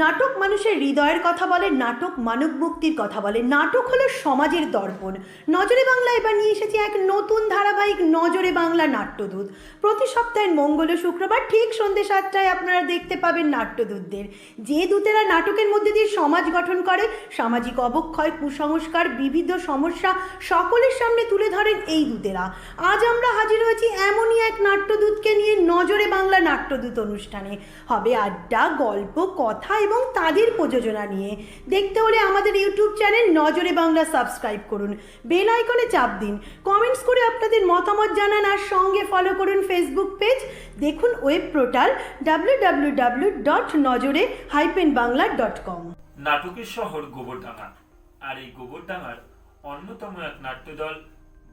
নাটক মানুষের হৃদয়ের কথা বলে, নাটক মানব মুক্তির কথা বলে, নাটক হলো সমাজের দর্পণ। নজরে বাংলা এবার নিয়ে এসেছে এক নতুন ধারাবাহিক নজরে বাংলা নাট্যদূত। প্রতি সপ্তাহের মঙ্গল ও শুক্রবার ঠিক সন্ধ্যে 7টায় আপনারা দেখতে পাবেন নাট্যদূতদের, যে দূতেরা নাটকের মধ্যে দিয়ে সমাজ গঠন করে, সামাজিক অবক্ষয়, কুসংস্কার, বিবিধ সমস্যা সকলের সামনে তুলে ধরেন এই দূতেরা। আজ আমরা হাজির হয়েছি এমনই এক নাট্যদূতকে নিয়ে নজরে বাংলা নাট্যদূত অনুষ্ঠানে। হবে আড্ডা, গল্প, কথা এবং তাদের প্রযোজনা নিয়ে। দেখতে হলে আমাদের ইউটিউব চ্যানেল নজরে বাংলা সাবস্ক্রাইব করুন, বেল আইকনে চাপ দিন, কমেন্টস করে আপনাদের মতামত জানান, আর সঙ্গে ফলো করুন ফেসবুক পেজ, দেখুন ওয়েব পোর্টাল www.nojore-bangla.com। নাটকের শহর গোবরডাঙ্গা, আর এই গোবরডাঙ্গার অন্যতম এক নাট্যদল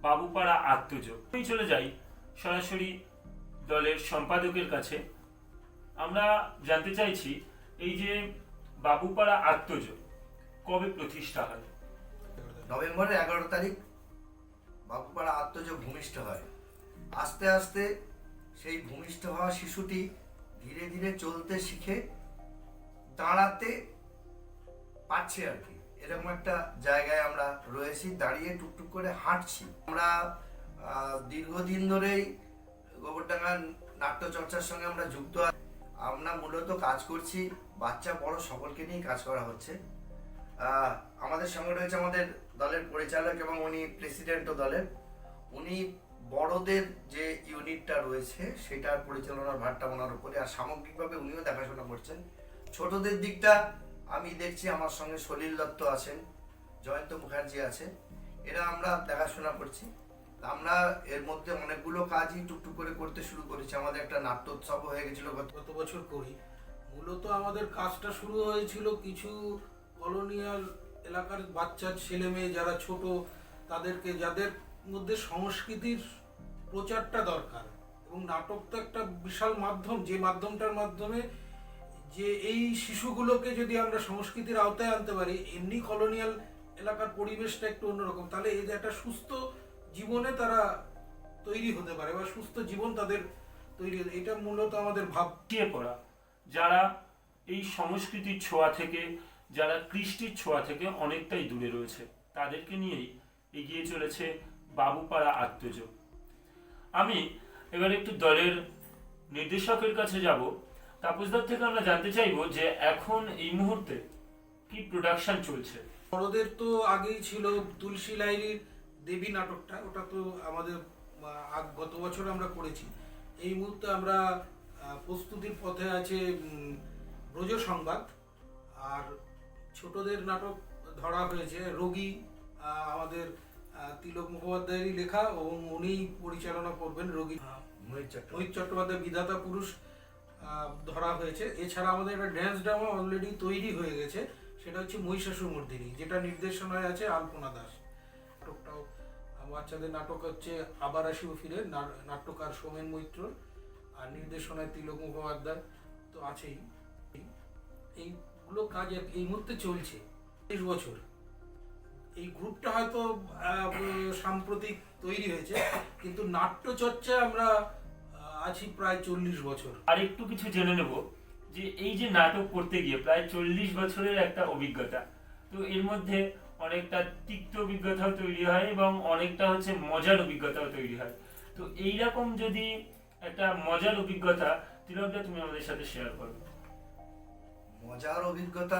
বাবুপাড়া আত্মযোগ। আমি চলে যাই সরাসরি দলের সম্পাদকের কাছে। আমরা জানতে চাইছি এই যে বাবুপাড়া আত্মযোগ কবে প্রতিষ্ঠা হয়? নভেম্বরের 11 তারিখ বাবুপাড়া আত্মযোগ ভূমিষ্ঠ হয়। আস্তে আস্তে সেই ভূমিষ্ঠ হওয়া শিশুটি ধীরে ধীরে চলতে শিখে দাঁড়াতে পারছে আর কি। এরকম একটা জায়গায় আমরা রয়েছি, দাঁড়িয়ে টুকটুক করে হাঁটছি। আমরা দীর্ঘদিন ধরেই গোবরডাঙ্গার নাট্যচর্চার সঙ্গে আমরা যুক্ত। আমরা মূলত কাজ করছি বাচ্চা বড় সকলকে নিয়ে কাজ করা হচ্ছে। আমাদের সঙ্গে রয়েছে আমাদের দলের পরিচালক এবং উনি প্রেসিডেন্টও দলের। উনি বড়দের যে ইউনিটটা রয়েছে সেটার পরিচালনার ভারটা ওনার উপরে, আর সামগ্রিকভাবে উনিও দেখাশোনা করছেন। ছোটদের দিকটা আমি দেখছি আমার সঙ্গে সলিল দত্ত আছেন, জয়ন্ত মুখার্জি আছে, এরা আমরা দেখাশোনা করছি। আমরা এর মধ্যে অনেকগুলো কাজই টুকটুক করে করতে শুরু করেছি। আমাদের একটা নাট্যোৎসব হয়ে গেছিল গত বছর করি। মূলত আমাদের কাজটা শুরু হয়েছিল কিছু কলোনিয়াল এলাকার বাচ্চা ছেলে মেয়ে যারা ছোট, তাদেরকে, যাদের মধ্যে সংস্কৃতির প্রচারটা দরকার, এবং নাটক তো একটা বিশাল মাধ্যম, যে মাধ্যমটার মাধ্যমে যে এই শিশুগুলোকে যদি আমরা সংস্কৃতির আওতায় আনতে পারি, এমনি কলোনিয়াল এলাকার পরিবেশটা একটু অন্যরকম, তাহলে এই যে একটা সুস্থ জীবনে তারা তৈরি হতে পারে বা সুস্থ জীবন তাদের তৈরি, এটা মূলত আমাদের ভাব। পড়া যারা এই সংস্কৃতির ছোঁয়া থেকে, যারা কৃষ্টির ছোঁয়া থেকে অনেকটাই দূরে রয়েছে, তাদেরকে নিয়েই এগিয়ে চলেছে বাবুপাড়া আত্মযোগ। আমি এবার একটু দলের নির্দেশকের কাছে যাব। তাপসদার থেকে আমরা জানতে চাইবো যে এখন এই মুহূর্তে কি প্রোডাকশন চলছে। বড়দের তো আগেই ছিল তুলসী লাইরির দেবী নাটকটা, ওটা তো আমাদের গত বছর আমরা করেছি। এই মুহূর্তে আমরা প্রস্তুতির পথে আছে ব্রজ সংবাদ, আর ছোটদের নাটক ধরা হয়েছে রোগী, আমাদের তিলক মুখোপাধ্যায়েরই লেখা এবং উনিই পরিচালনা করবেন। রোগী মোহিত চট্টোপাধ্যায় বিধাতা পুরুষ ধরা হয়েছে। এছাড়া আমাদের একটা ড্যান্স ড্রামা অলরেডি তৈরি হয়ে গেছে, সেটা হচ্ছে মহিষাসুরমর্দিনী, যেটা নির্দেশনায় আছে আলপনা দাস। নাটকটাও বাচ্চাদের নাটক হচ্ছে আবার আসিব ফিরে, নাট্যকার সোমেন মৈত্র, আর নির্দেশনায় তিলক মুখোপাধ্যায় তো আছেই। এইগুলো কাজ এই মুহূর্তে চলছে। 30 বছর এই গ্রুপটা হয়তো সাম্প্রতিক তৈরি হয়েছে, কিন্তু নাট্যচর্চা আমরা আছি প্রায় 40 বছর। আর একটু কিছু জেনে নেব যে এই যে নাটক করতে গিয়ে প্রায় 40 বছরের একটা অভিজ্ঞতা, তো এর মধ্যে অনেকটা তিক্ত অভিজ্ঞতাও তৈরি হয় এবং অনেকটা হচ্ছে মজার অভিজ্ঞতাও তৈরি হয়। তো এইরকম যদি একটা মজার অভিজ্ঞতা তিলকদা তুমি আমাদের সাথে শেয়ার করো। মজার অভিজ্ঞতা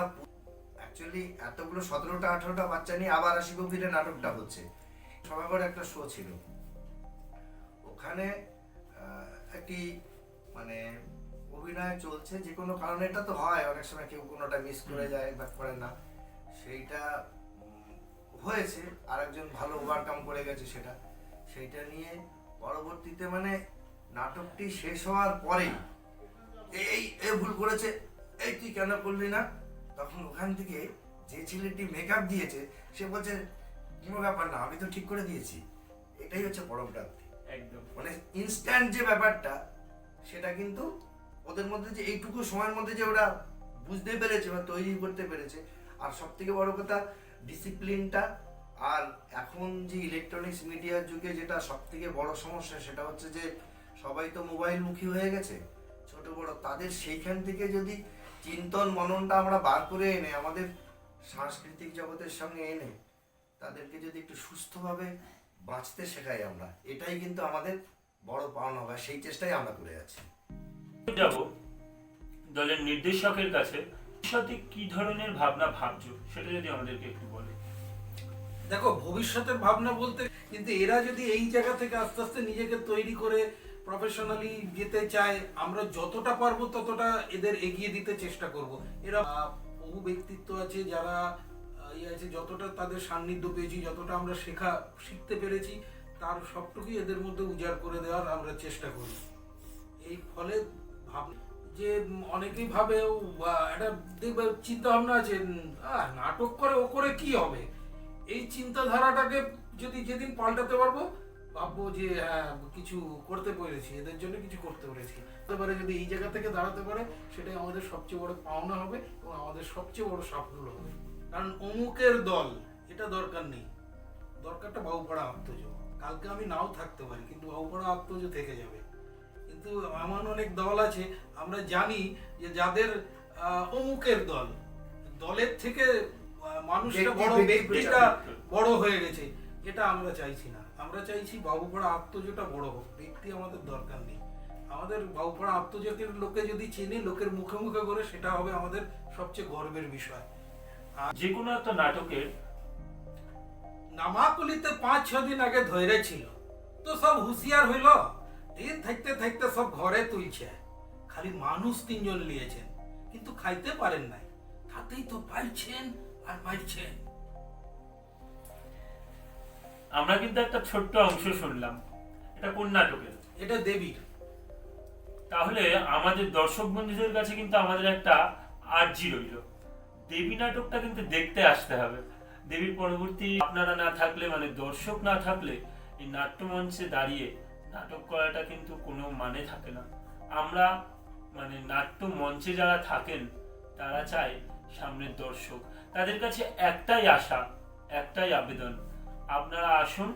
অ্যাকচুয়ালি এতগুলো 17টা 18টা বাচ্চা নিয়ে আবার আসিব ফিরে নাটকটা হচ্ছে। সবাইকার একটা শো ছিল, ওখানে একটি মানে অভিনয় চলছে, যে কোনো কারণে এটা তো হয়, অনেক সময় কেউ কোনোটা মিস করে যায় বা করে না, সেইটা হয়েছে, আরেকজন ভালো ওভারকাম করে গেছে সেইটা নিয়ে পরবর্তীতে মানে নাটকটি শেষ হওয়ার পরেই এই ভুল করেছে, এই তুই কেন করলি না, তখন ওখান থেকে যে ছেলেটি মেকআপ দিয়েছে সে বলছে কোনো ব্যাপার না, আমি তো ঠিক করে দিয়েছি। এটাই হচ্ছে পরম প্রাপ্তি, একদম মানে ইনস্ট্যান্ট যে ব্যাপারটা, সেটা কিন্তু ওদের মধ্যে যে এইটুকু সময়ের মধ্যে যে ওরা বুঝতে পেরেছে বা তৈরি করতে পেরেছে। আর সব থেকে বড় কথা ডিসিপ্লিনটা। আর এখন যে ইলেকট্রনিক্স মিডিয়ার যুগে যেটা সব থেকে বড় সমস্যা, সেটা হচ্ছে যে সবাই তো মোবাইল মুখী হয়ে গেছে, ছোট বড়, তাদের সেইখান থেকে যদি চিন্তন মননটা আমরা বার করে এনে আমাদের সাংস্কৃতিক জগতের সঙ্গে এনে তাদেরকে যদি একটু সুস্থভাবে বাঁচতে শেখাই আমরা, এটাই কিন্তু আমাদের বড় পাওনা হবে। সেই চেষ্টাই আমরা করে যাচ্ছি। যাব দলের নির্দেশকের কাছে, সাথে কি ধরনের ভাবনা ভাবছো সেটা যদি আমাদেরকে একটু বলে। দেখো, ভবিষ্যতের ভাবনা বলতে কিন্তু এরা যদি এই জায়গা থেকে আস্তে আস্তে নিজেকে তৈরি করে প্রফেশনালি যেতে চায়, আমরা যতটা পারবো ততটা এদের এগিয়ে দিতে চেষ্টা করব। এরা বহু ব্যক্তিত্ব আছে যারা আছে, যতটা তাদের সান্নিধ্য পেয়েছি, যতটা আমরা শিখতে পেরেছি, তার সবটুকুই এদের মধ্যে উজাড় করে দেওয়ার আমরা চেষ্টা করি। এই ফলে যে অনেকেই ভাবে একটা দেখবে চিন্তা ভাবনা আছে, নাটক করে ও করে কি হবে, এই চিন্তাধারাটাকে যদি যেদিন পাল্টাতে পারবো, ভাববো যে হ্যাঁ কিছু করতে পেরেছি, এদের জন্য কিছু করতে পেরেছি। এবারে যদি এই জায়গা থেকে দাঁড়াতে পারে, সেটাই আমাদের সবচেয়ে বড় পাওনা হবে এবং আমাদের সবচেয়ে বড় সাফল্য হবে। কারণ অমুকের দল এটা দরকার নেই, দরকারটা বাবুপাড়া আত্মজ। কালকে আমি নাও থাকতে পারি, কিন্তু বাবুপাড়া আত্মজ থেকে যাবে। কিন্তু এমন অনেক দল আছে আমরা জানি যে যাদের অমুকের দলের থেকে মানুষটা বড়, ব্যক্তিটা বড় হয়ে গেছে। এটা আমরা চাইছি না, আমরা চাইছি বাবুপাড়া আত্মজটা বড় হোক। ব্যক্তি আমাদের দরকার নেই, আমাদের বাবুপাড়া আত্মজাতির লোকে যদি চেনে, লোকের মুখে মুখে করে, সেটা হবে আমাদের সবচেয়ে গর্বের বিষয়। যে কোনো একটা নাটকের নামাকুলিতে 5-6 দিন আগে ধরে ছিল, তো সব হুঁশিয়ার হইল, দিন থাকতে থাকতে সব ঘরে তুলছে। খালি মানুষ 3 জন নিয়েছেন, কিন্তু খাইতে পারেন নাই, তাতেই তো পাইছেন আর মারছেন। আমরা কিন্তু একটা ছোট্ট অংশ শুনলাম, এটা কোন নাটকের? এটা দেবীর। তাহলে আমাদের দর্শক বন্ধুদের কাছে কিন্তু আমাদের একটা আর্জি রইল, দেবী নাটকটা কিন্তু দেখতে আসতে হবে। দেবীর পরবর্তী আপনারা না থাকলে, মানে দর্শক না থাকলে, এই নাট্যমঞ্চে দাঁড়িয়ে নাটক করাটা কিন্তু কোনো মানে থাকে না। আমরা মানে নাট্য মঞ্চে যারা থাকেন তারা চায় সামনের দর্শক, তাদের কাছে একটাই আশা, একটাই আবেদন, আপনারা আসুন,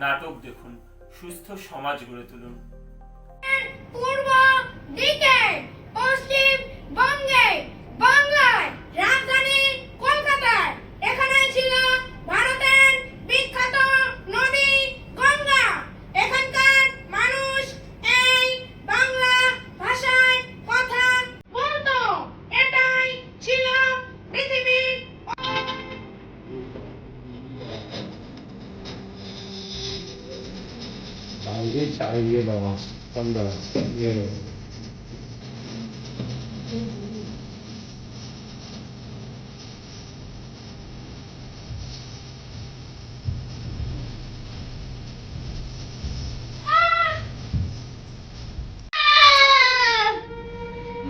নাটক দেখুন, সুস্থ সমাজ গড়ে তুলুন। পূর্ব দিকে পশ্চিমবঙ্গে, বাংলায় রাজধানী কলকাতায়, এখানে ছিল ভারতের বিখ্যাত নদী গঙ্গা। এখানকার মানুষ এই বাংলা ভাষায় কথা বলতো, এটাই ছিল পৃথিবীর Bangi cari bawah, tanda, ya.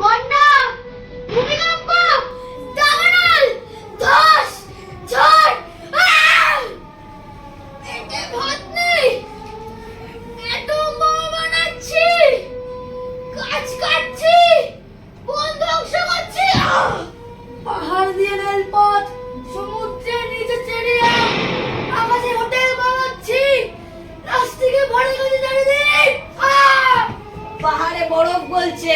বন্যা, ভূমিকম্প, দাবানল, ধস, ঝড়, পেটে ভাত নেই, এত বোমা বানাচ্ছি, গাছ কাটছি, বন ধ্বংস করছি, পাহাড় দিয়ে রেলপথ, সমুদ্রের নিচে স্টেডিয়াম, আকাশে হোটেল বানাচ্ছি, প্লাস্টিকে ভরে গেছে চারিদিক, পাহাড়ে বরফ গলছে,